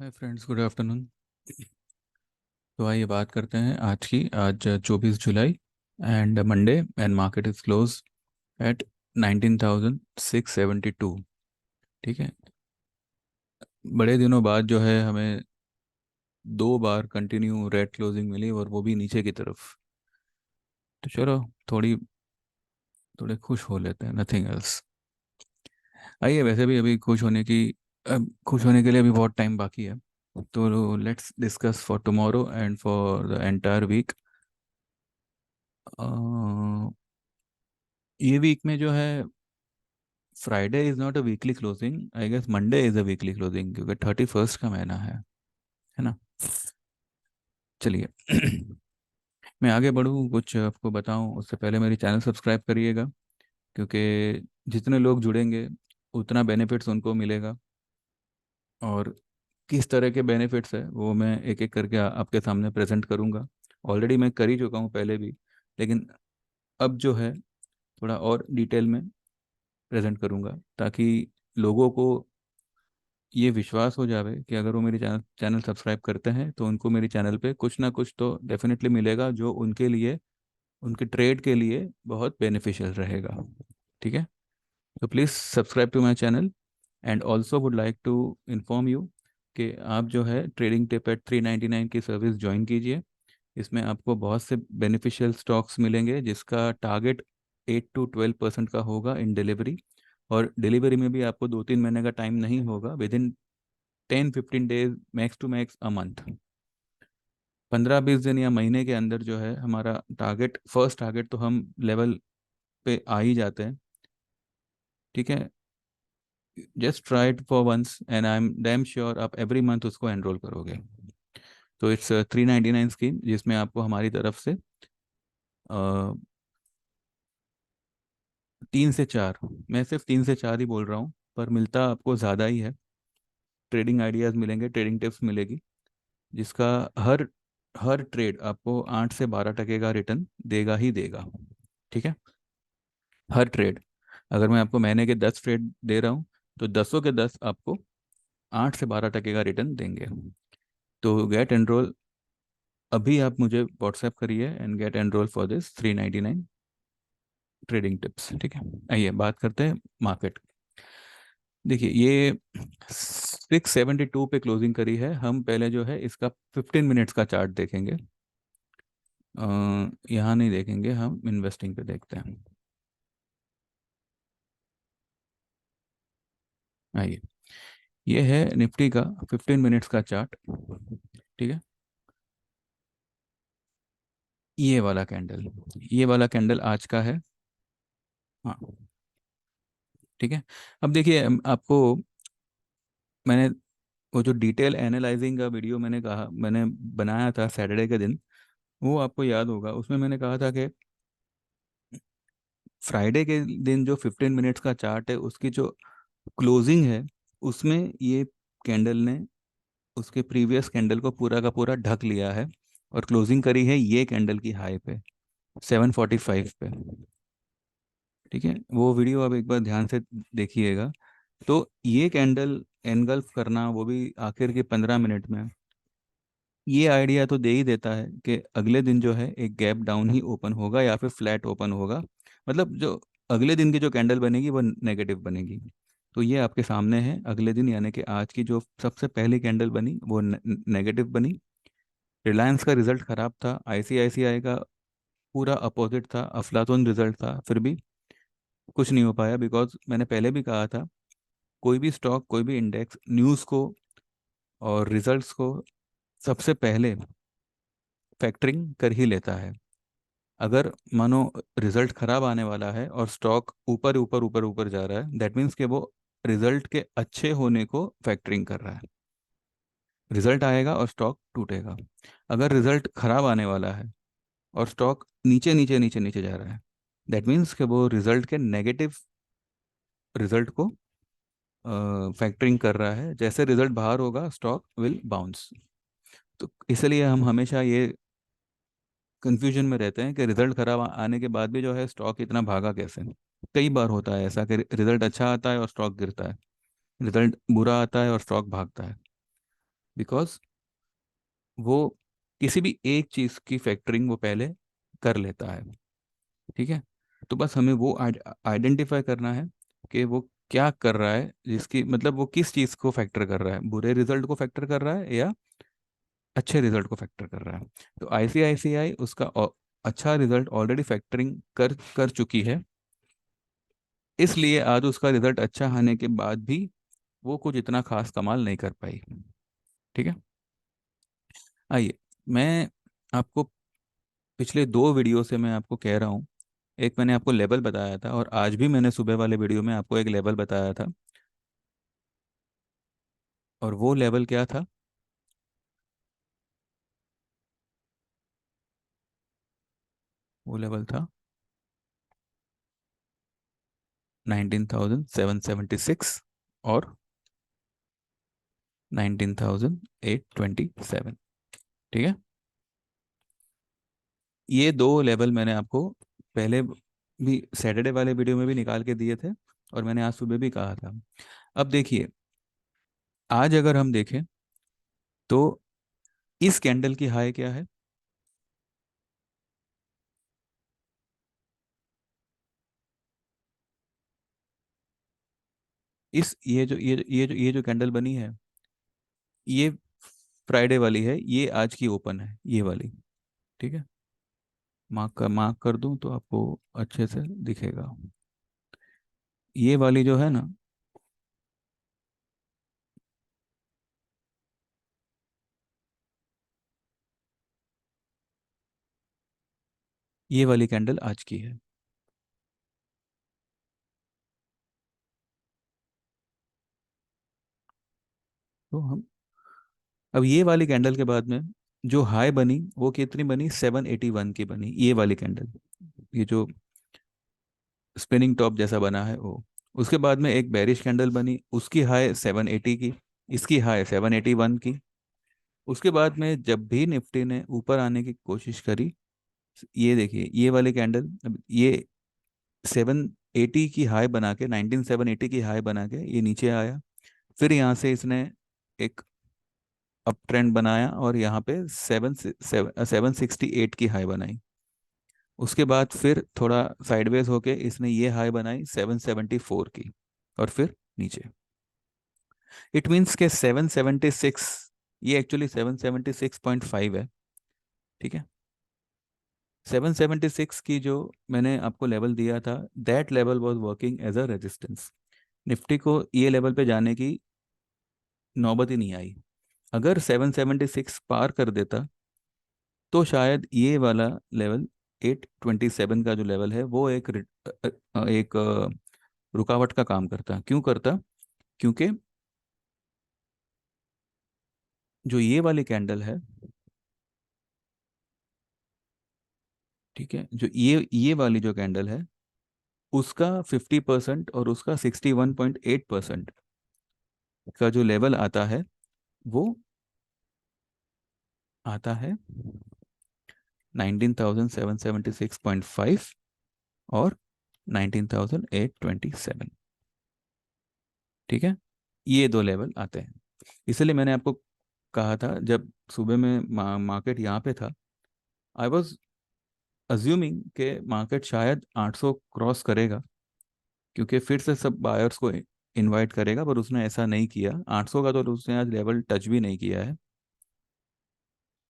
Hi friends, good afternoon. तो आइए बात करते हैं आज 24 जुलाई and Monday and market is close at 19,672। ठीक है। बड़े दिनों बाद जो है हमें दो बार कंटिन्यू रेड क्लोजिंग मिली और वो भी नीचे की तरफ। तो चलो थोड़ी थोड़े खुश हो लेते हैं, नथिंग एल्स। आइए, वैसे भी अभी खुश होने के लिए अभी बहुत टाइम बाकी है। तो let's discuss for tomorrow and for the entire week. ये वीक में जो है, Friday is not a weekly closing, I guess Monday is a weekly closing क्योंकि 31st का महीना है ना। चलिए मैं आगे बढ़ूँ, कुछ आपको बताऊं उससे पहले मेरी चैनल सब्सक्राइब करिएगा, क्योंकि जितने लोग जुड़ेंगे उतना बेनिफिट्स उनको मिलेगा। और किस तरह के बेनिफिट्स है वो मैं एक एक करके आपके सामने प्रेजेंट करूंगा। ऑलरेडी मैं कर ही चुका हूँ पहले भी, लेकिन अब जो है थोड़ा और डिटेल में प्रेजेंट करूंगा, ताकि लोगों को ये विश्वास हो जावे कि अगर वो मेरी चैनल चैनल सब्सक्राइब करते हैं तो उनको मेरी चैनल पे कुछ ना कुछ तो डेफिनेटली मिलेगा, जो उनके लिए, उनके ट्रेड के लिए बहुत बेनिफिशियल रहेगा। ठीक है। तो please subscribe to my channel and also would like to inform you कि आप जो है ट्रेडिंग टिप एट 399 की सर्विस ज्वाइन कीजिए। इसमें आपको बहुत से बेनिफिशियल स्टॉक्स मिलेंगे जिसका टारगेट 8 to 12% का होगा इन डिलीवरी। और डिलीवरी में भी आपको 2-3 महीने का टाइम नहीं होगा, within 10-15 days, max to max a month. 15-20 दिन या महीने के अंदर जो है हमारा टारगेट, फर्स्ट टारगेट तो हम लेवल पे आ ही जाते हैं। ठीक है। Just try it for once and I am damn sure आप एवरी मंथ उसको एनरोल करोगे। तो इट्स 399 स्कीम, जिसमें आपको हमारी तरफ से 3 से 4, मैं सिर्फ 3 से 4 ही बोल रहा हूँ, पर मिलता आपको ज़्यादा ही है। ट्रेडिंग आइडियाज़ मिलेंगे, ट्रेडिंग टिप्स मिलेगी, जिसका हर हर ट्रेड आपको 8 से 12% का रिटर्न देगा ही देगा। ठीक है। हर ट्रेड, अगर मैं आपको महीने के 10 ट्रेड दे रहा हूँ तो 10 के 10 आपको 8 से 12% का रिटर्न देंगे। तो गेट एनरोल, अभी आप मुझे व्हाट्सएप करिए and get enroll for this 399 trading tips. ठीक है। आइए बात करते हैं मार्केट। देखिए, ये 672 पे क्लोजिंग करी है। हम पहले जो है इसका 15 मिनट्स का चार्ट देखेंगे। यहाँ नहीं देखेंगे, हम इन्वेस्टिंग पे देखते हैं। आइए, ये है निफ्टी का 15 मिनट्स का चार्ट। ठीक है। ये वाला कैंडल आज का है। हाँ। ठीक है। अब देखिए, आपको मैंने वो जो डिटेल एनालाइजिंग का वीडियो मैंने बनाया था सैटरडे के दिन, वो आपको याद होगा। उसमें मैंने कहा था कि फ्राइडे के दिन जो 15 मिनट्स का चार्ट है उसकी जो क्लोजिंग है, उसमें ये कैंडल ने उसके प्रीवियस कैंडल को पूरा का पूरा ढक लिया है और क्लोजिंग करी है ये कैंडल की हाई पे, 745 पे। ठीक है। वो वीडियो आप एक बार ध्यान से देखिएगा। तो ये कैंडल एनगल्फ करना, वो भी आखिर के 15 मिनट में, ये आइडिया तो दे ही देता है कि अगले दिन जो है एक गैप डाउन ही ओपन होगा या फिर फ्लैट ओपन होगा। मतलब जो अगले दिन की जो कैंडल बनेगी वो नेगेटिव बनेगी। तो ये आपके सामने है, अगले दिन यानी कि आज की जो सबसे पहली कैंडल बनी वो नेगेटिव बनी। रिलायंस का रिजल्ट खराब था, आईसीआईसीआई का पूरा अपोजिट था, अफलातून रिजल्ट था, फिर भी कुछ नहीं हो पाया। बिकॉज मैंने पहले भी कहा था, कोई भी स्टॉक, कोई भी इंडेक्स न्यूज़ को और रिजल्ट्स को सबसे पहले फैक्टरिंग कर ही लेता है। अगर मानो रिजल्ट खराब आने वाला है और स्टॉक ऊपर ऊपर ऊपर ऊपर जा रहा है, दैट मीन्स कि वो रिजल्ट के अच्छे होने को फैक्टरिंग कर रहा है। रिजल्ट आएगा और स्टॉक टूटेगा। अगर रिजल्ट खराब आने वाला है और स्टॉक नीचे नीचे नीचे नीचे जा रहा है, दैट मीन्स कि वो रिजल्ट के नेगेटिव रिजल्ट को फैक्टरिंग कर रहा है। जैसे रिजल्ट बाहर होगा स्टॉक विल बाउंस। तो इसलिए हम हमेशा ये कंफ्यूजन में रहते हैं कि रिजल्ट खराब आने के बाद भी जो है स्टॉक इतना भागा कैसे। कई बार होता है ऐसा कि रिजल्ट अच्छा आता है और स्टॉक गिरता है, रिजल्ट बुरा आता है और स्टॉक भागता है। बिकॉज वो किसी भी एक चीज की फैक्टरिंग वो पहले कर लेता है। ठीक है, तो बस हमें वो आइडेंटिफाई करना है कि वो क्या कर रहा है, जिसकी मतलब वो किस चीज को फैक्टर कर रहा है, बुरे रिजल्ट को फैक्टर कर रहा है या अच्छे रिजल्ट को फैक्टर कर रहा है। तो आईसीआईसीआई उसका अच्छा रिजल्ट ऑलरेडी फैक्टरिंग कर कर चुकी है, इसलिए आज उसका रिजल्ट अच्छा आने के बाद भी वो कुछ इतना खास कमाल नहीं कर पाई। ठीक है, आइए, मैं आपको पिछले दो वीडियो से मैं आपको कह रहा हूँ, एक मैंने आपको लेवल बताया था और आज भी मैंने सुबह वाले वीडियो में आपको एक लेवल बताया था। और वो लेवल क्या था? वो लेवल था 19,776 और 19,827। ठीक है, ये दो लेवल मैंने आपको पहले भी सैटरडे वाले वीडियो में भी निकाल के दिए थे और मैंने आज सुबह भी कहा था। अब देखिए, आज अगर हम देखें तो इस कैंडल की हाई क्या है? इस ये जो कैंडल बनी है, ये फ्राइडे वाली है, ये आज की ओपन है, ये वाली। ठीक है, मार्क कर दूं तो आपको अच्छे से दिखेगा। ये वाली जो है ना, ये वाली कैंडल आज की है। तो हम अब ये वाली कैंडल के बाद में जो हाई बनी वो कितनी बनी? 781 की बनी, ये वाली कैंडल, ये जो स्पिनिंग टॉप जैसा बना है वो। उसके बाद में एक बेरिश कैंडल बनी, उसकी हाई 780 की, इसकी हाई 781 की। उसके बाद में जब भी निफ्टी ने ऊपर आने की कोशिश करी, ये देखिए ये वाली कैंडल, अब ये 780 की हाई बना के, 19780 की हाई बना के ये नीचे आया। फिर यहाँ से इसने एक अप ट्रेंड बनाया और यहाँ पे 768 की हाई बनाई। उसके बाद फिर थोड़ा साइडवेज होके इसने ये हाई बनाई 774 की, और फिर नीचे। इट मीन्स के 776, ये एक्चुअली 776.5 है। ठीक है, 776 की जो मैंने आपको लेवल दिया था, that level was working as a resistance. Nifty को ये लेवल पे जाने की नौबत ही नहीं आई। अगर 776 पार कर देता तो शायद ये वाला लेवल 827 का जो लेवल है वो एक रुकावट का काम करता। क्यों करता? क्योंकि जो ये वाली कैंडल है, ठीक है, जो ये वाली जो कैंडल है, उसका 50% और उसका 61.8% का जो लेवल आता है, वो आता है 19,776.5 और 19,827। ठीक है, ये दो लेवल आते हैं। इसलिए मैंने आपको कहा था जब सुबह में मार्केट यहाँ पे था, आई वॉज अज्यूमिंग कि मार्केट शायद 800 क्रॉस करेगा, क्योंकि फिर से सब बायर्स को इनवाइट करेगा, पर उसने ऐसा नहीं किया। 800 का तो उसने आज लेवल टच भी नहीं किया है।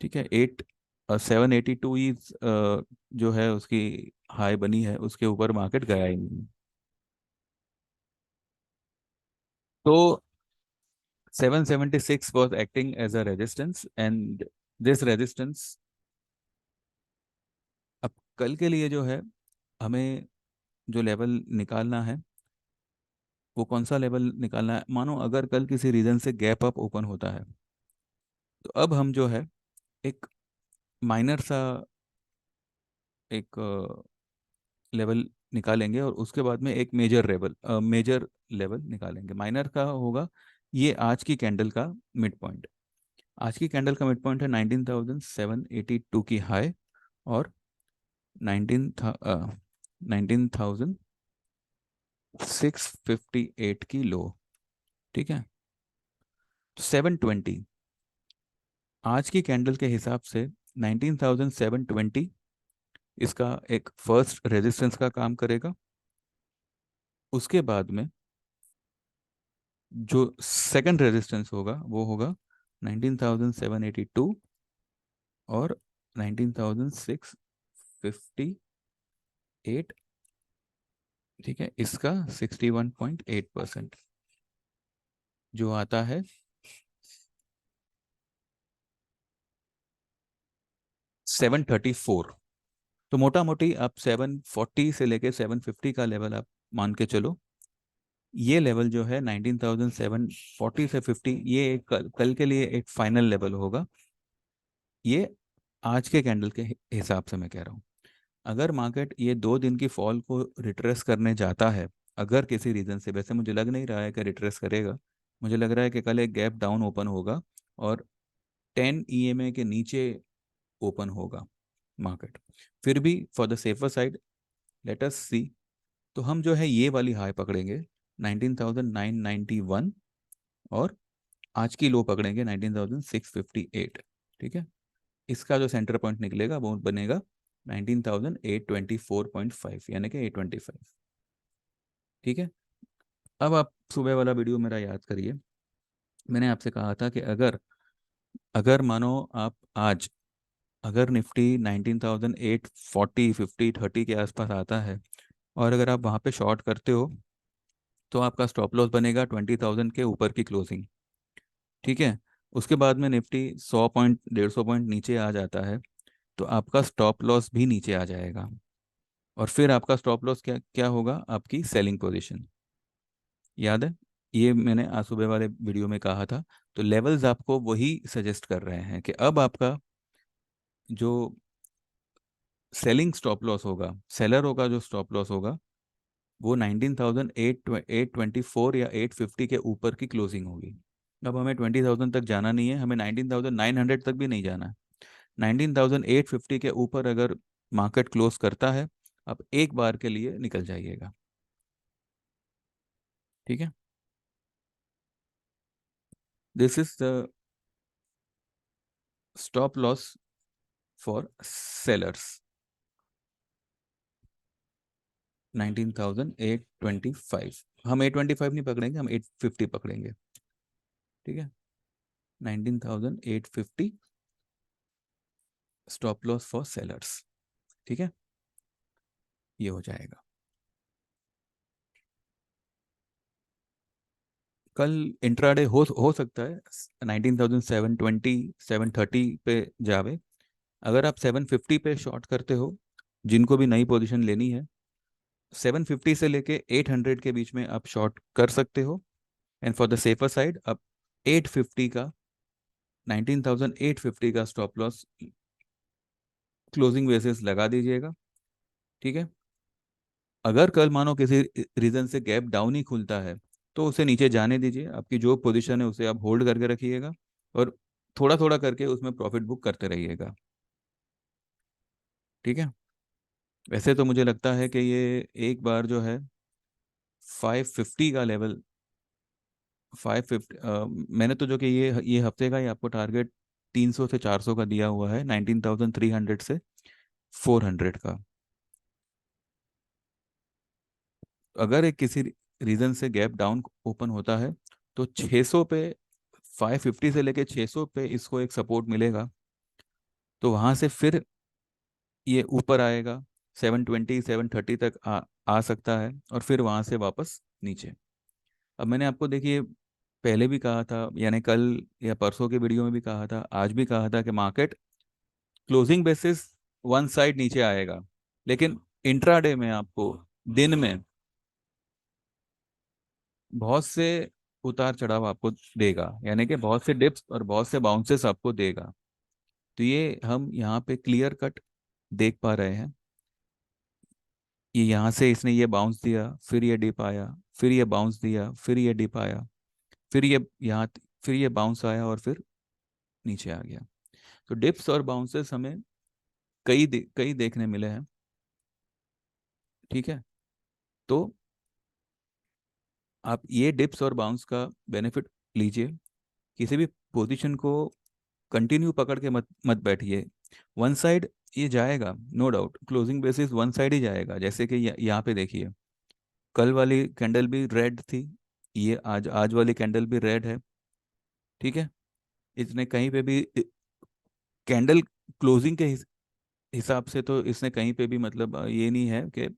ठीक है, 782 इज जो है उसकी हाई बनी है, उसके ऊपर मार्केट गया ही नहीं। तो 776 was acting as a resistance, and this resistance, अब कल के लिए जो है हमें जो लेवल निकालना है, वो कौन सा लेवल निकालना है? मानो अगर कल किसी रीजन से गैप अप ओपन होता है, तो अब हम जो है एक माइनर सा एक लेवल निकालेंगे और उसके बाद में एक मेजर लेवल निकालेंगे। माइनर का होगा ये आज की कैंडल का मिड पॉइंट। आज की कैंडल का मिड पॉइंट है 19,782 की हाई और 19,658 की लो। ठीक है, 720, आज की कैंडल के हिसाब से 19,720 इसका एक फर्स्ट रेजिस्टेंस का काम करेगा। उसके बाद में जो सेकंड रेजिस्टेंस होगा वो होगा 19,782 और 19,658। ठीक है, इसका 61.8% जो आता है 734। तो मोटा मोटी आप 740 से लेके 750 का लेवल आप मान के चलो। ये लेवल जो है 19,740 से 50, ये कल के लिए एक फाइनल लेवल होगा। ये आज के कैंडल के हिसाब से मैं कह रहा हूँ। अगर मार्केट ये 2 दिन की फॉल को रिट्रेस करने जाता है, अगर किसी रीजन से, वैसे मुझे लग नहीं रहा है कि रिट्रेस करेगा, मुझे लग रहा है कि कल एक गैप डाउन ओपन होगा और 10 EMA के नीचे ओपन होगा मार्केट। फिर भी for the safer side let us see, तो हम जो है ये वाली हाई पकड़ेंगे 19,991 और आज की लो पकड़ेंगे 19,658। ठीक है, इसका जो सेंटर पॉइंट निकलेगा वो बनेगा 19,824.5, यानी कि 825। ठीक है, अब आप सुबह वाला वीडियो मेरा याद करिए। मैंने आपसे कहा था कि अगर अगर मानो आप आज, अगर निफ्टी 19,840 50 30 के आसपास आता है और अगर आप वहाँ पे शॉर्ट करते हो तो आपका स्टॉप लॉस बनेगा 20,000 के ऊपर की क्लोजिंग। ठीक है, उसके बाद में निफ्टी 100 पॉइंट 150 पॉइंट नीचे आ जाता है तो आपका स्टॉप लॉस भी नीचे आ जाएगा। और फिर आपका स्टॉप लॉस क्या क्या होगा, आपकी सेलिंग पोजीशन। याद है, ये मैंने आज सुबह वाले वीडियो में कहा था। तो लेवल्स आपको वही सजेस्ट कर रहे हैं कि अब आपका जो सेलिंग स्टॉप लॉस होगा, सेलर होगा जो स्टॉप लॉस होगा, वो 19,824 या 850 के ऊपर की क्लोजिंग होगी। अब हमें 20,000 तक जाना नहीं है, हमें 19,900 तक भी नहीं जाना है। 19,850 के ऊपर अगर मार्केट क्लोज करता है, आप एक बार के लिए निकल जाइएगा। ठीक है, this is the stop loss for sellers 19,825। हम 825 नहीं पकड़ेंगे, हम 850 पकड़ेंगे। ठीक है, 19,850 स्टॉप लॉस फॉर सेलर्स। ठीक है, ये हो जाएगा। कल इंट्राडे हो सकता है 19,720 730 पे जावे। अगर आप 750 पे शॉर्ट करते हो, जिनको भी नई पोजीशन लेनी है, 750 से लेके 800 के बीच में आप शॉर्ट कर सकते हो। And for the safer side आप 850 का 19,850 का स्टॉप लॉस क्लोजिंग बेसिस लगा दीजिएगा। ठीक है, अगर कल मानो किसी रीजन से गैप डाउन ही खुलता है तो उसे नीचे जाने दीजिए, आपकी जो पोजीशन है उसे आप होल्ड करके रखिएगा और थोड़ा थोड़ा करके उसमें प्रॉफिट बुक करते रहिएगा। ठीक है, वैसे तो मुझे लगता है कि ये एक बार जो है 550 का लेवल, 550, मैंने तो जो कि ये हफ्ते का ही आपको टारगेट 300 से 400 का दिया हुआ है, 19,300 से 400 का। अगर एक किसी रीजन से गैप डाउन ओपन होता है तो 600 पे, 550 से लेके 600 पे इसको एक सपोर्ट मिलेगा। तो वहां से फिर ये ऊपर आएगा, 720 730 तक आ सकता है और फिर वहां से वापस नीचे। अब मैंने आपको देखिए पहले भी कहा था, यानी कल या परसों के वीडियो में भी कहा था, आज भी कहा था कि market closing basis one side नीचे आएगा, लेकिन इंट्राडे में आपको दिन में बहुत से उतार चढ़ाव आपको देगा, यानी कि बहुत से डिप्स और बहुत से बाउंसेस आपको देगा। तो ये हम यहाँ पे क्लियर कट देख पा रहे हैं। ये यहाँ से इसने ये बाउंस दिया, फिर ये डिप आया, फिर ये बाउंस दिया, फिर ये डिप आया, फिर ये यहाँ, फिर ये बाउंस आया और फिर नीचे आ गया। तो डिप्स और बाउंसेस हमें कई देखने मिले हैं। ठीक है, तो आप ये डिप्स और बाउंस का बेनिफिट लीजिए। किसी भी पोजीशन को कंटिन्यू पकड़ के मत मत बैठिए। वन साइड ये जाएगा, no doubt, closing basis one side ही जाएगा। जैसे कि यहाँ पे देखिए, कल वाली कैंडल भी रेड थी, ये आज आज वाली कैंडल भी रेड है। ठीक है, इसने कहीं पे भी कैंडल क्लोजिंग के हिसाब से तो इसने कहीं पे भी मतलब ये नहीं है कि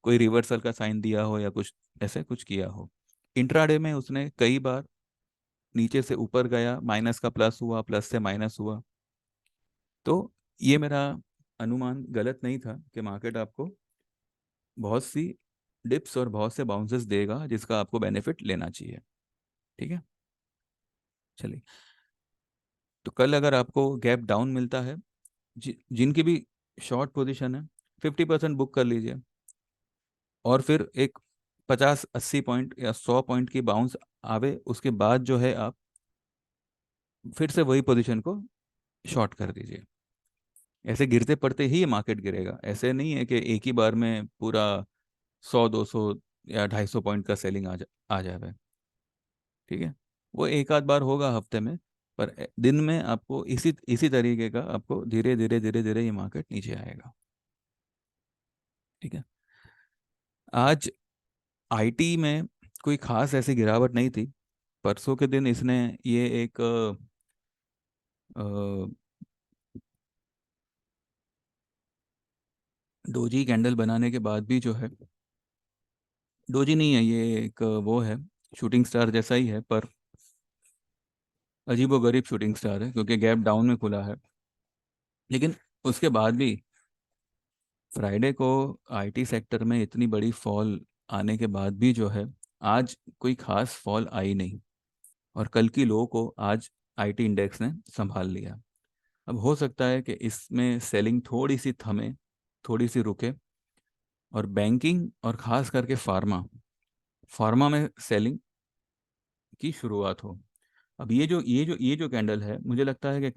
कोई रिवर्सल का साइन दिया हो या कुछ ऐसे कुछ किया हो। इंट्राडे में उसने कई बार नीचे से ऊपर गया, माइनस का प्लस हुआ, प्लस से माइनस हुआ। तो ये मेरा अनुमान गलत नहीं था कि मार्केट आपको बहुत सी डिप्स और बहुत से बाउंसेस देगा जिसका आपको बेनिफिट लेना चाहिए। ठीक है, चलिए। तो कल अगर आपको गैप डाउन मिलता है, जिनकी भी शॉर्ट पोजीशन है, 50% बुक कर लीजिए। और फिर एक 50-80 पॉइंट या 100 पॉइंट की बाउंस आवे, उसके बाद जो है आप फिर से वही पोजीशन को शॉर्ट कर दीजिए। ऐसे गिरते पड़ते ही ये मार्केट गिरेगा, ऐसे नहीं है कि एक ही बार में पूरा 100-200 या 250 पॉइंट का सेलिंग आ जाए। ठीक है, वो एक आध बार होगा हफ्ते में, पर दिन में आपको इसी इसी तरीके का आपको धीरे धीरे धीरे धीरे ये मार्केट नीचे आएगा। ठीक है, आज आईटी में कोई खास ऐसी गिरावट नहीं थी। परसों के दिन इसने ये एक डोजी कैंडल बनाने के बाद भी जो है, डोजी नहीं है ये, एक वो है, शूटिंग स्टार जैसा ही है, पर अजीबोगरीब शूटिंग स्टार है क्योंकि गैप डाउन में खुला है। लेकिन उसके बाद भी फ्राइडे को आईटी सेक्टर में इतनी बड़ी फॉल आने के बाद भी जो है, आज कोई खास फॉल आई नहीं। और कल की लो को आज आईटी इंडेक्स ने संभाल लिया। अब हो सकता है कि इसमें सेलिंग थोड़ी सी थमे, थोड़ी सी रुके, और बैंकिंग और खास करके फार्मा फार्मा में सेलिंग की शुरुआत हो। अब ये जो कैंडल है, मुझे लगता है कि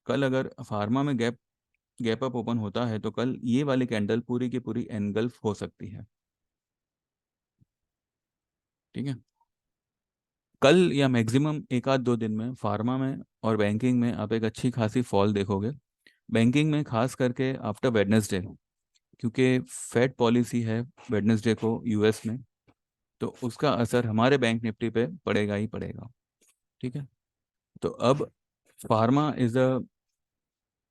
कल अगर फार्मा में गैप गैप अप ओपन होता है तो कल ये वाली कैंडल पूरी की पूरी एनगल्फ हो सकती है। ठीक है, कल या मैक्सिमम एक आध दो दिन में फार्मा में और बैंकिंग में आप एक अच्छी खासी फॉल देखोगे। बैंकिंग में खास करके आफ्टर वेडनेसडे, क्योंकि फेड पॉलिसी है वेडनेसडे को यूएस में, तो उसका असर हमारे बैंक निफ्टी पे पड़ेगा ही पड़ेगा। ठीक है, तो अब pharma is a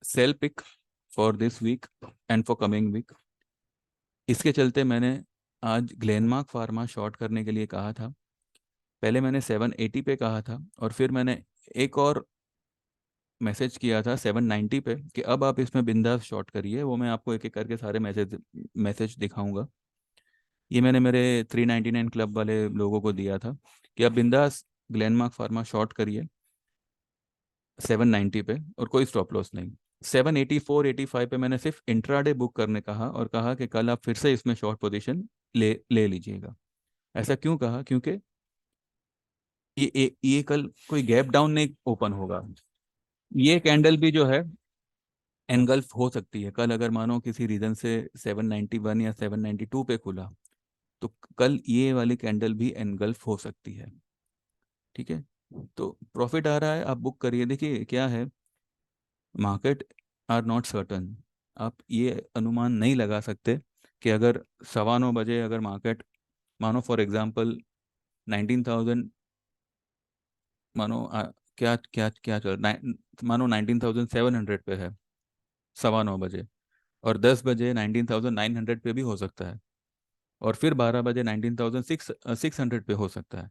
sell pick for this week and for coming week. इसके चलते मैंने आज ग्लेनमार्क फार्मा शॉर्ट करने के लिए कहा था। पहले मैंने 780 पे कहा था, और फिर मैंने एक और मैसेज किया था 790 पे कि अब आप इसमें बिंदास शॉर्ट करिए। वो मैं आपको एक एक करके सारे मैसेज मैसेज दिखाऊंगा। ये मैंने मेरे 399 क्लब वाले लोगों को दिया था कि आप बिंदास ग्लेनमार्क फार्मा शॉर्ट करिए 790 पे, और कोई स्टॉप लॉस नहीं। 784-85 पे मैंने सिर्फ इंट्राडे बुक करने कहा, और कहा कि कल आप फिर से इसमें शॉर्ट पोजीशन ले ले लीजिएगा। ऐसा क्यों कहा? क्योंकि ये कल कोई गैप डाउन नहीं ओपन होगा। ये कैंडल भी जो है एनगल्फ हो सकती है कल, अगर मानो किसी रीजन से 791 या 792 पे खुला, तो कल ये वाली कैंडल भी एनगल्फ हो सकती है। ठीक है, तो प्रॉफिट आ रहा है, आप बुक करिए। देखिए क्या है, मार्केट आर नॉट सर्टन। आप ये अनुमान नहीं लगा सकते कि अगर 9:15 बजे अगर मार्केट, मानो फॉर एग्जांपल 19,000, मानो क्या क्या क्या चल मानो 19,700 पे है 9:15 बजे, और 10 बजे 19,900 पे भी हो सकता है, और फिर 12 बजे 19,600 पे हो सकता है।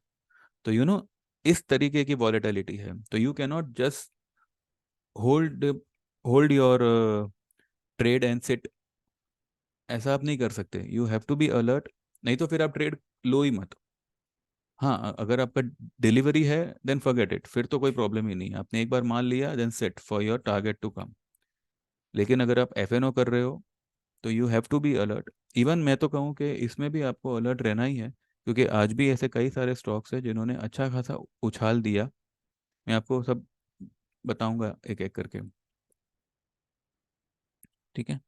तो इस तरीके की वॉलेटिलिटी है, तो you can not just hold hold your trade and sit. ऐसा आप नहीं कर सकते, you have to be alert, नहीं तो फिर आप ट्रेड लो ही मत। हाँ, अगर आपका डिलीवरी है देन फॉरगेट इट, फिर तो कोई प्रॉब्लम ही नहीं, आपने एक बार मान लिया then set for your target to come. लेकिन अगर आप एफएनओ कर रहे हो तो you have to be alert. Even मैं तो कहूँ कि इसमें भी आपको अलर्ट रहना ही है, क्योंकि आज भी ऐसे कई सारे स्टॉक्स हैं जिन्होंने अच्छा खासा उछाल दिया। मैं आपको सब बताऊंगा एक एक करके। ठीक है,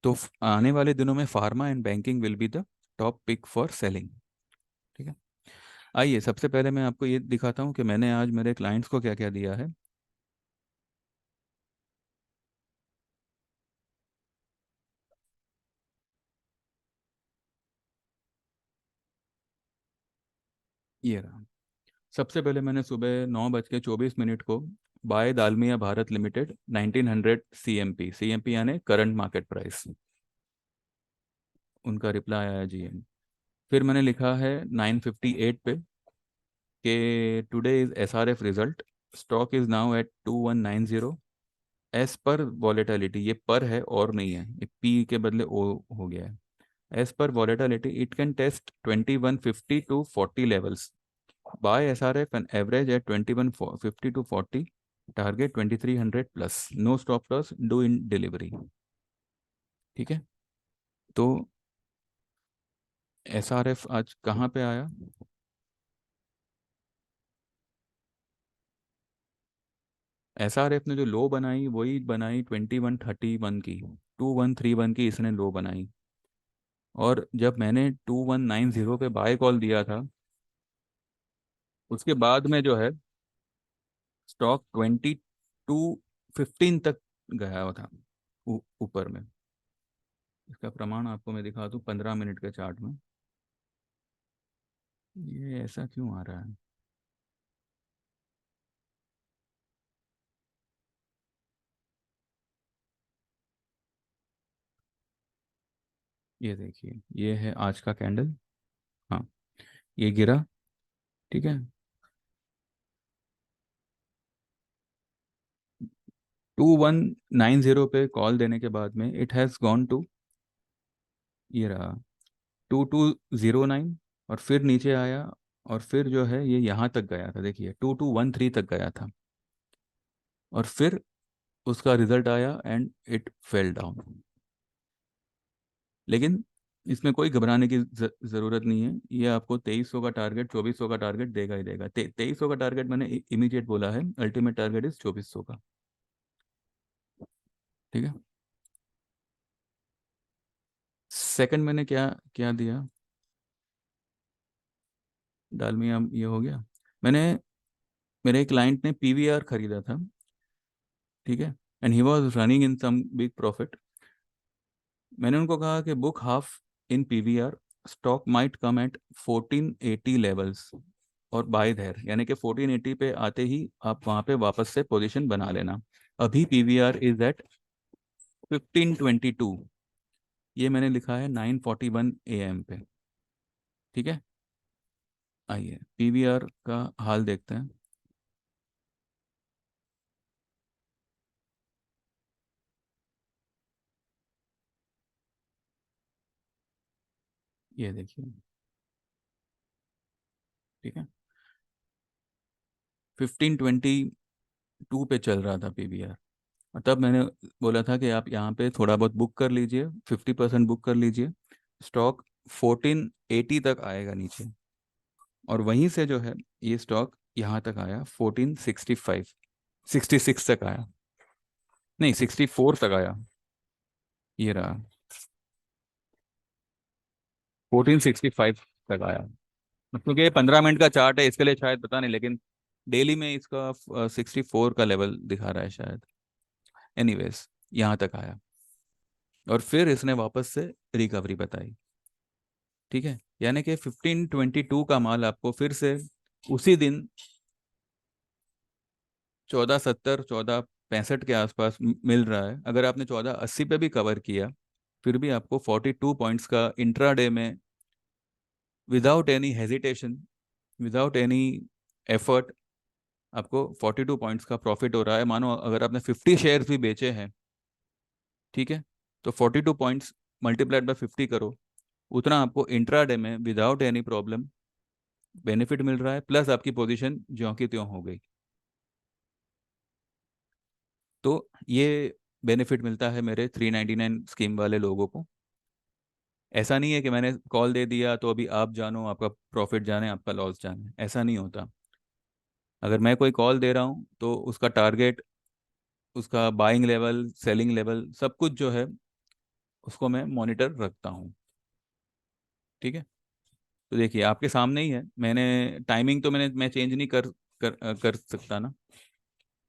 तो आने वाले दिनों में pharma and banking will be the top pick for selling. ठीक है, आइए सबसे पहले मैं आपको ये दिखाता हूँ कि मैंने आज मेरे क्लाइंट्स को क्या क्या दिया है। ये रहा। सबसे पहले मैंने सुबह 9:24 को buy Dalmia Bharat limited 1900 CMP यानी करंट मार्केट प्राइस, उनका रिप्लाई आया GM। फिर मैंने लिखा है 9:58 पे कि today is SRF result, stock is now at 2190 as per volatility. ये पर है और नहीं है, ये पी के बदले ओ हो गया है। As per volatility it can test 2150 to 40 levels, buy SRF and average at 2150 to 40, target 2300 plus, no stop loss, do in delivery. ठीक है, तो SRF आज कहाँ पे आया? SRF ने जो लो बनाई वही बनाई 2131 की, 2131 की इसने लो बनाई। और जब मैंने 2190 पे बाय कॉल दिया था, उसके बाद में जो है स्टॉक 2215 तक गया हुआ था ऊपर में। इसका प्रमाण आपको मैं दिखा दूं 15 मिनट के चार्ट में। ये ऐसा क्यों आ रहा है? ये देखिए, ये है आज का कैंडल। हाँ, ये गिरा। ठीक है, 2190 पे कॉल देने के बाद में इट हैज़ गॉन टू, ये रहा, 2209, और फिर नीचे आया, और फिर जो है ये यहाँ तक गया था, देखिए 2213 तक गया था, और फिर उसका रिजल्ट आया एंड इट फेल डाउन। लेकिन इसमें कोई घबराने की ज़रूरत नहीं है, ये आपको 2300 का टारगेट, 2400 का टारगेट देगा ही देगा। 2300 का टारगेट मैंने इमीडिएट बोला है, अल्टीमेट टारगेट इज 2400 का। ठीक है, सेकंड मैंने क्या क्या दिया, डालमिया ये हो गया। मैंने, मेरे एक क्लाइंट ने PVR खरीदा था, ठीक है, and he was running in some big profit. मैंने उनको कहा कि book half in PVR, stock might come at 1480 levels और बाय देयर, यानी कि 1480 पे आते ही आप वहां पे वापस से पोजीशन बना लेना। अभी PVR इज एट 1522, ये मैंने लिखा है 9:41 AM पे। ठीक है, आइए PVR का हाल देखते हैं। ये देखिए, ठीक है, 1522 पे चल रहा था PVR, और तब मैंने बोला था कि आप यहाँ पे थोड़ा बहुत बुक कर लीजिए, 50% बुक कर लीजिए, स्टॉक 1480 तक आएगा नीचे। और वहीं से जो है ये स्टॉक यहाँ तक आया, 1465, 66 तक आया, नहीं 64 तक आया, ये रहा, 1465 तक आया। क्योंकि ये 15 मिनट का चार्ट है इसके लिए शायद पता नहीं, लेकिन डेली में इसका 64 का लेवल दिखा रहा है शायद। एनीवेज, यहाँ तक आया और फिर इसने वापस से रिकवरी बताई। ठीक है, यानी कि 1522 का माल आपको फिर से उसी दिन 1470, 1465 के आसपास मिल रहा है। अगर आपने 1480 पे भी कवर किया, फिर भी आपको 42 पॉइंट्स का इंट्राडे में, without any hesitation, without any effort, आपको 42 पॉइंट्स का प्रॉफिट हो रहा है। मानो अगर आपने 50 शेयर्स भी बेचे हैं, ठीक है, तो 42 पॉइंट्स मल्टीप्लाइड बाय 50 करो, उतना आपको इंट्राडे में विदाउट एनी प्रॉब्लम बेनिफिट मिल रहा है, प्लस आपकी पोजीशन ज्यों की त्यों हो गई। तो ये बेनिफिट मिलता है मेरे 399 स्कीम वाले लोगों को। ऐसा नहीं है कि मैंने कॉल दे दिया तो अभी आप जानो, आपका प्रॉफिट जाने, आपका लॉस जाने, ऐसा नहीं होता। अगर मैं कोई कॉल दे रहा हूँ तो उसका टारगेट, उसका बाइंग लेवल, सेलिंग लेवल, सब कुछ जो है उसको मैं मॉनिटर रखता हूँ। ठीक है, तो देखिए आपके सामने ही है, मैंने टाइमिंग तो मैं चेंज नहीं कर सकता ना।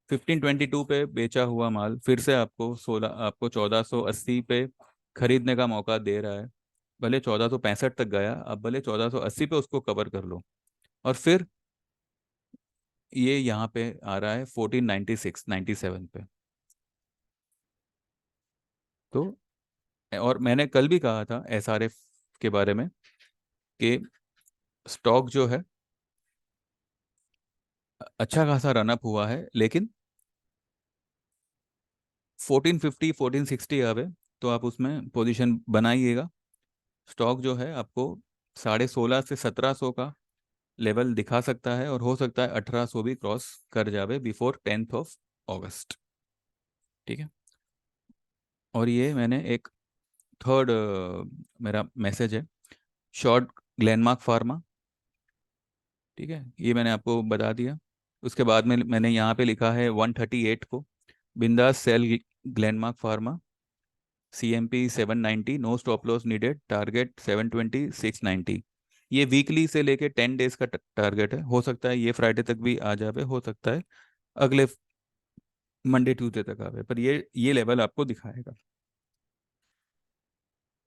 1522 पे बेचा हुआ माल फिर से आपको 1480 पे खरीदने का मौका दे रहा है। भले 1465 तक गया, अब भले 1480 पे उसको कवर कर लो, और फिर ये यहाँ पे आ रहा है 1496 97 पे। तो और मैंने कल भी कहा था एसआरएफ के बारे में कि स्टॉक जो है अच्छा खासा रनअप हुआ है, लेकिन 1450 1460 आवे तो आप उसमें पोजीशन बनाइएगा। स्टॉक जो है आपको 1650 से 1700 का लेवल दिखा सकता है, और हो सकता है 1800 भी क्रॉस कर जावे बिफोर 10th ऑफ अगस्त। ठीक है। और ये मैंने एक थर्ड मेरा मैसेज है, शॉर्ट ग्लेनमार्क फार्मा। ठीक है, ये मैंने आपको बता दिया। उसके बाद में मैंने यहाँ पे लिखा है 138 को बिंदास sell Glenmark pharma, CMP 790, no stop loss needed, target 720 690। ये वीकली से लेके 10 डेज का टारगेट है। हो सकता है ये फ्राइडे तक भी आ जावे, हो सकता है अगले मंडे ट्यूसडे तक आवे, पर ये लेवल आपको दिखाएगा।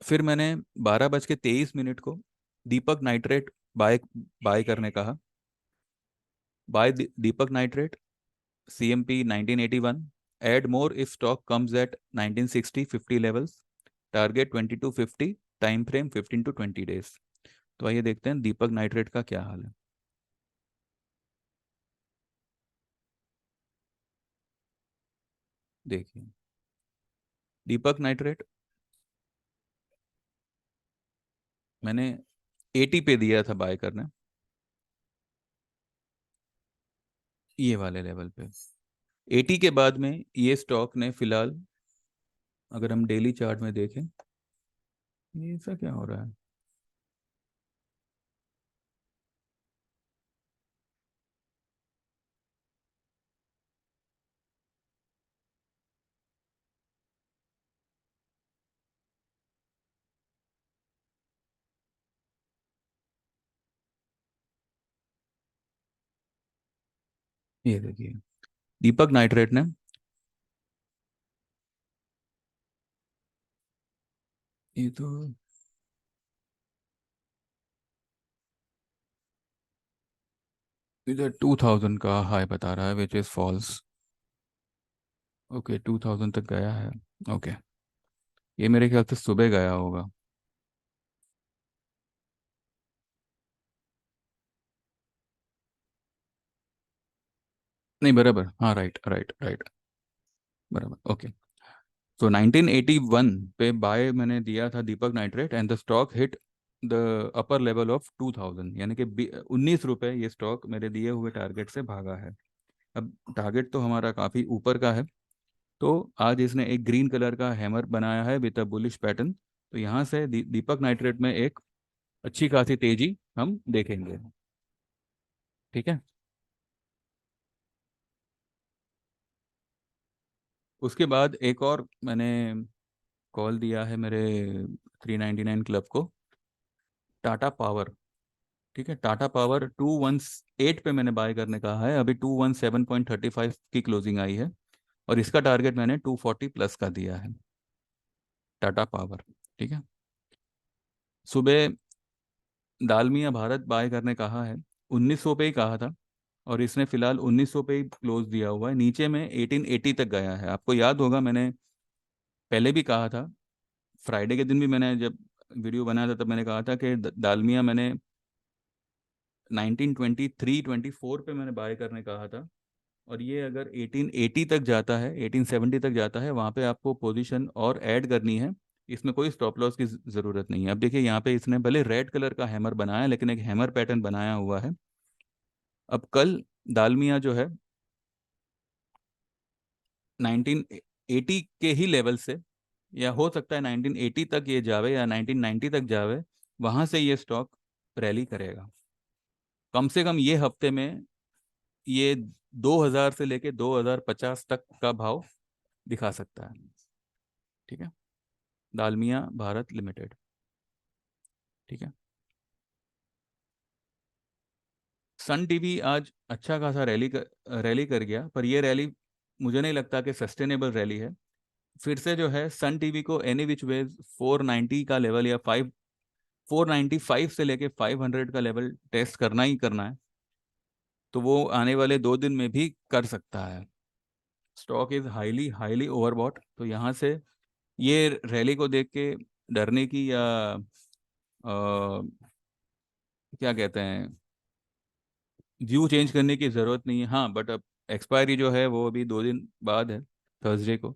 फिर मैंने 12:23 को दीपक नाइट्रेट बाय बाय करने कहा। Buy Deepak Nitrite, CMP 1981, add more if stock comes at 1960 50 levels, target 2250, time frame 15 to 20 days. तो आइए देखते हैं दीपक नाइट्रेट का क्या हाल है। देखिए दीपक नाइट्रेट मैंने 80 पे दिया था बाय करने, ये वाले लेवल पे। 80 के बाद में ये स्टॉक ने फिलहाल, अगर हम डेली चार्ट में देखें, ये ऐसा क्या हो रहा है। ये देखिए दीपक नाइट्रेट ने, ये तो इधर 2000 का हाई बता रहा है, विच इज फॉल्स। ओके 2000 तक गया है। ओके, ये मेरे ख्याल से सुबह गया होगा। नहीं बराबर, हाँ राइट राइट राइट, बराबर ओके। तो 1981 पे बाय मैंने दिया था Deepak nitrate, and the stock hit the upper level of 2000, यानी कि 19 रुपये ये स्टॉक मेरे दिए हुए टारगेट से भागा है। अब टारगेट तो हमारा काफ़ी ऊपर का है। तो आज इसने एक ग्रीन कलर का हैमर बनाया है विद अ बुलिश पैटर्न। तो यहाँ से दीपक नाइट्रेट में एक अच्छी खासी तेजी हम देखेंगे। ठीक है। उसके बाद एक और मैंने कॉल दिया है मेरे 399 क्लब को, टाटा पावर। ठीक है, टाटा पावर 218 पे मैंने बाय करने कहा है, अभी 217.35 की क्लोजिंग आई है, और इसका टारगेट मैंने 240 प्लस का दिया है, टाटा पावर। ठीक है। सुबह दालमिया भारत बाय करने कहा है, 1900 पे ही कहा था, और इसने फिलहाल 1900 पे ही क्लोज दिया हुआ है। नीचे में 1880 तक गया है। आपको याद होगा मैंने पहले भी कहा था, फ्राइडे के दिन भी मैंने जब वीडियो बनाया था तब मैंने कहा था कि दालमिया मैंने 1923 24 पे मैंने बाय करने कहा था, और ये अगर 1880 तक जाता है, 1870 तक जाता है, वहाँ पे आपको पोजीशन और ऐड करनी है। इसमें कोई स्टॉप लॉस की ज़रूरत नहीं है। अब देखिए यहाँ पे इसने भले रेड कलर का हैमर बनाया, लेकिन एक हैमर पैटर्न बनाया हुआ है। अब कल दालमिया जो है 1980 के ही लेवल से, या हो सकता है 1980 तक ये जावे या 1990 तक जावे, वहाँ से ये स्टॉक रैली करेगा। कम से कम ये हफ्ते में ये 2000 से लेके 2050 तक का भाव दिखा सकता है। ठीक है, दालमिया भारत लिमिटेड। ठीक है। सन टीवी आज अच्छा खासा रैली कर गया, पर ये रैली मुझे नहीं लगता कि सस्टेनेबल रैली है। फिर से जो है सन टीवी को एनी विच वेज 490 का लेवल या 495 से लेके 500 का लेवल टेस्ट करना ही करना है। तो वो आने वाले 2 दिन में भी कर सकता है। Stock is highly highly overbought. तो यहाँ से ये रैली को देख के डरने की या क्या कहते हैं, व्यू चेंज करने की ज़रूरत नहीं है। हाँ, बट अब एक्सपायरी जो है वो अभी 2 दिन बाद है, थर्सडे को।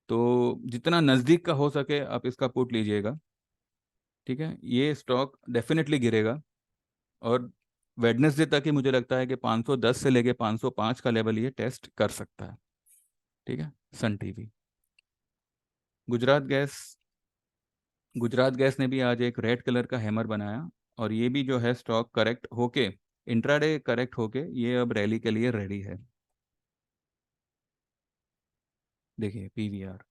तो जितना नज़दीक का हो सके आप इसका पुट लीजिएगा। ठीक है, ये स्टॉक डेफिनेटली गिरेगा। और वेडनेसडे तक ही मुझे लगता है कि 510 से लेके 505 का लेवल ये टेस्ट कर सकता है। ठीक है। Sun TV. Gujarat Gas. Gujarat Gas ने भी आज एक रेड कलर का हैमर बनाया, और ये भी जो है स्टॉक करेक्ट होके, इंट्राडे करेक्ट होके ये अब रैली के लिए रेडी है। देखिए पीवीआर।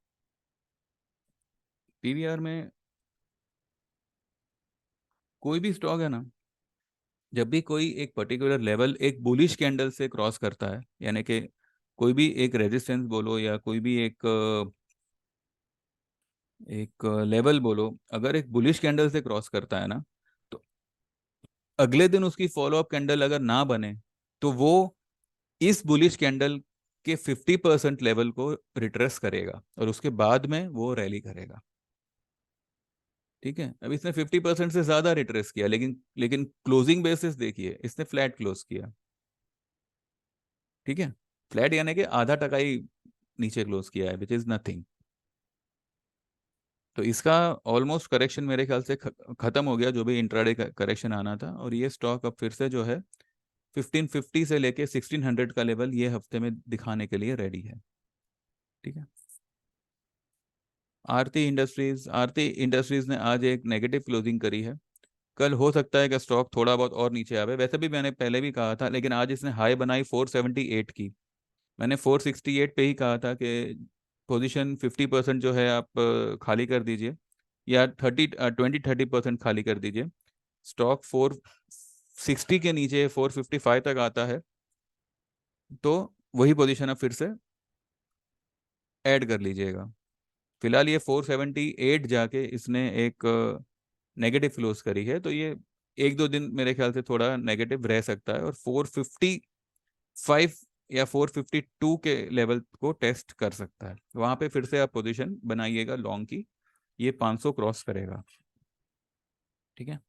पीवीआर में कोई भी स्टॉक है ना, जब भी कोई एक पर्टिकुलर लेवल एक बुलिश कैंडल से क्रॉस करता है, यानी कि कोई भी एक रेजिस्टेंस बोलो या कोई भी एक लेवल बोलो, अगर एक बुलिश कैंडल से क्रॉस करता है ना, तो अगले दिन उसकी फॉलो अप कैंडल अगर ना बने, तो वो इस बुलिश कैंडल के 50% लेवल को रिट्रेस करेगा और उसके बाद में वो रैली करेगा। ठीक है, अब इसने 50% से ज्यादा रिट्रेस किया, लेकिन लेकिन क्लोजिंग बेसिस देखिए, इसने फ्लैट क्लोज किया। ठीक है, फ्लैट यानी कि आधा टका ही नीचे क्लोज किया है, विच इज नथिंग। तो इसका ऑलमोस्ट करेक्शन मेरे ख्याल से खत्म हो गया, जो भी इंट्राडे करेक्शन आना था, और ये स्टॉक अब फिर से जो है 1550 से लेके 1600 का लेवल ये हफ्ते में दिखाने के लिए रेडी है। ठीक है। आरती इंडस्ट्रीज ने आज एक नेगेटिव क्लोजिंग करी है। कल हो सकता है कि स्टॉक थोड़ा बहुत और नीचे आवे, वैसे भी मैंने पहले भी कहा था, लेकिन आज इसने हाई बनाई 478 की। मैंने 468 पे ही कहा था कि पोजीशन 50% जो है आप खाली कर दीजिए, या 20-30% खाली कर दीजिए। स्टॉक 460 के नीचे 455 तक आता है, तो वही पोजीशन आप फिर से ऐड कर लीजिएगा। फिलहाल ये 478 जाके इसने एक नेगेटिव क्लोज करी है, तो ये 1-2 दिन मेरे ख्याल से थोड़ा नेगेटिव रह सकता है, और 455 या 452 के लेवल को टेस्ट कर सकता है। वहां पे फिर से आप पोजीशन बनाइएगा लॉन्ग की, ये 500 क्रॉस करेगा। ठीक है।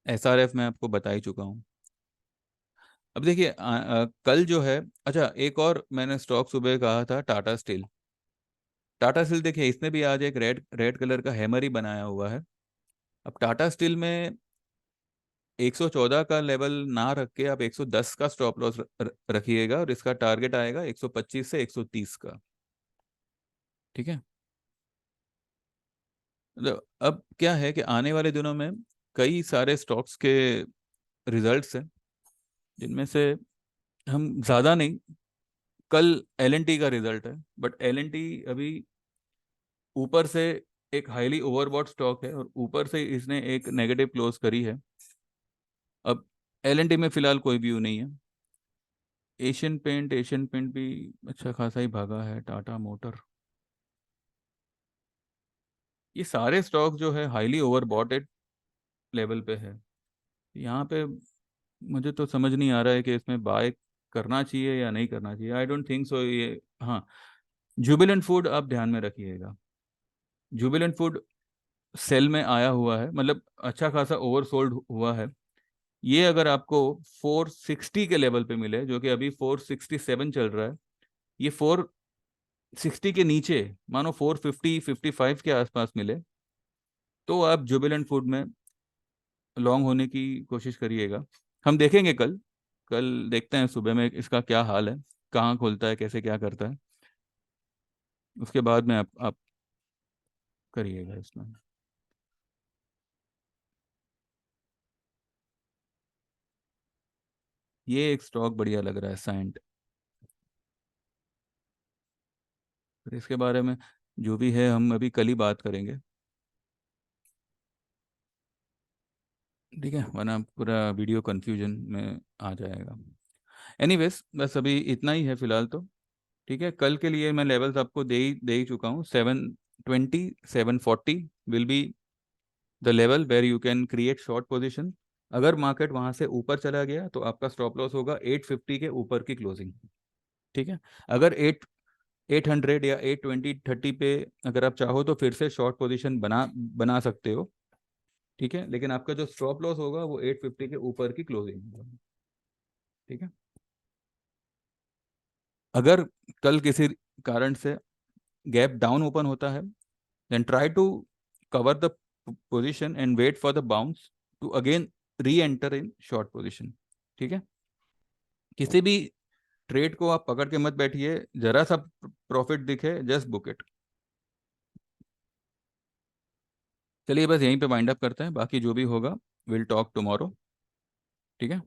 एसआरएफ मैं आपको बता ही चुका हूँ। अब देखिए कल जो है, अच्छा एक और मैंने स्टॉक सुबह कहा था, टाटा स्टील। टाटा स्टील देखिए, इसने भी आज एक रेड रेड कलर का हैमर ही बनाया हुआ है। अब टाटा स्टील में 114 का लेवल ना रख के आप 110 का स्टॉप लॉस रखिएगा, और इसका टारगेट आएगा 125 से 130 का। ठीक है। तो अब क्या है कि आने वाले दिनों में कई सारे स्टॉक्स के रिजल्ट्स हैं, जिनमें से हम ज़्यादा नहीं, कल एलएनटी का रिजल्ट है, बट एलएनटी अभी ऊपर से एक हाईली ओवरबॉट स्टॉक है, और ऊपर से इसने एक नेगेटिव क्लोज करी है। अब एलएनटी में फिलहाल कोई व्यू नहीं है। एशियन पेंट भी अच्छा खासा ही भागा है। टाटा मोटर, ये सारे स्टॉक जो है हाईली ओवरबॉटेड लेवल पे है। यहाँ पे मुझे तो समझ नहीं आ रहा है कि इसमें बाय करना चाहिए या नहीं करना चाहिए। आई डोंट थिंक सो ये। हाँ, जुबिलेंट फूड आप ध्यान में रखिएगा। जुबिलेंट फूड सेल में आया हुआ है, मतलब अच्छा खासा ओवरसोल्ड हुआ है। ये अगर आपको 460 के लेवल पे मिले, जो कि अभी 467 चल रहा है, ये 460 के नीचे मानो 450-55 के आसपास मिले, तो आप जुबिलेंट फूड में लॉन्ग होने की कोशिश करिएगा। हम देखेंगे कल। कल देखते हैं सुबह में इसका क्या हाल है, कहाँ खुलता है, कैसे क्या करता है, उसके बाद में आप करिएगा इसमें। ये एक स्टॉक बढ़िया लग रहा है, साइंट। फिर इसके बारे में जो भी है हम अभी कल ही बात करेंगे। ठीक है, वरना पूरा वीडियो कंफ्यूजन में आ जाएगा। एनीवेज, बस अभी इतना ही है फिलहाल तो। ठीक है, कल के लिए मैं लेवल्स आपको दे ही चुका हूँ। 720, 740 will be the level where you can create short position. अगर मार्केट वहां से ऊपर चला गया तो आपका स्टॉप लॉस होगा 850 के ऊपर की क्लोजिंग। ठीक है। अगर 800 या 820-30 पे अगर आप चाहो तो फिर से शॉर्ट पोजीशन बना बना सकते हो। ठीक है, लेकिन आपका जो स्टॉप लॉस होगा वो 850 के ऊपर की क्लोजिंग। ठीक है। अगर कल किसी कारण से गैप डाउन ओपन होता है, then try to cover the position and wait for the bounce to again re enter in short position. ठीक है। किसी भी ट्रेड को आप पकड़ के मत बैठिए, जरा सा प्रॉफिट दिखे जस्ट बुक इट। चलिए बस यहीं पे वाइंड अप करते हैं, बाकी जो भी होगा विल टॉक टुमारो। ठीक है।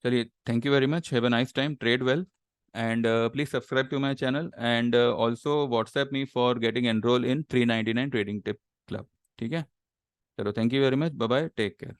चलिए, thank you very much, have a nice time, trade well, and please subscribe to my channel and also WhatsApp me for getting enrol in 399 trading tip club. ठीक है। चलो, thank you very much, bye bye, take care.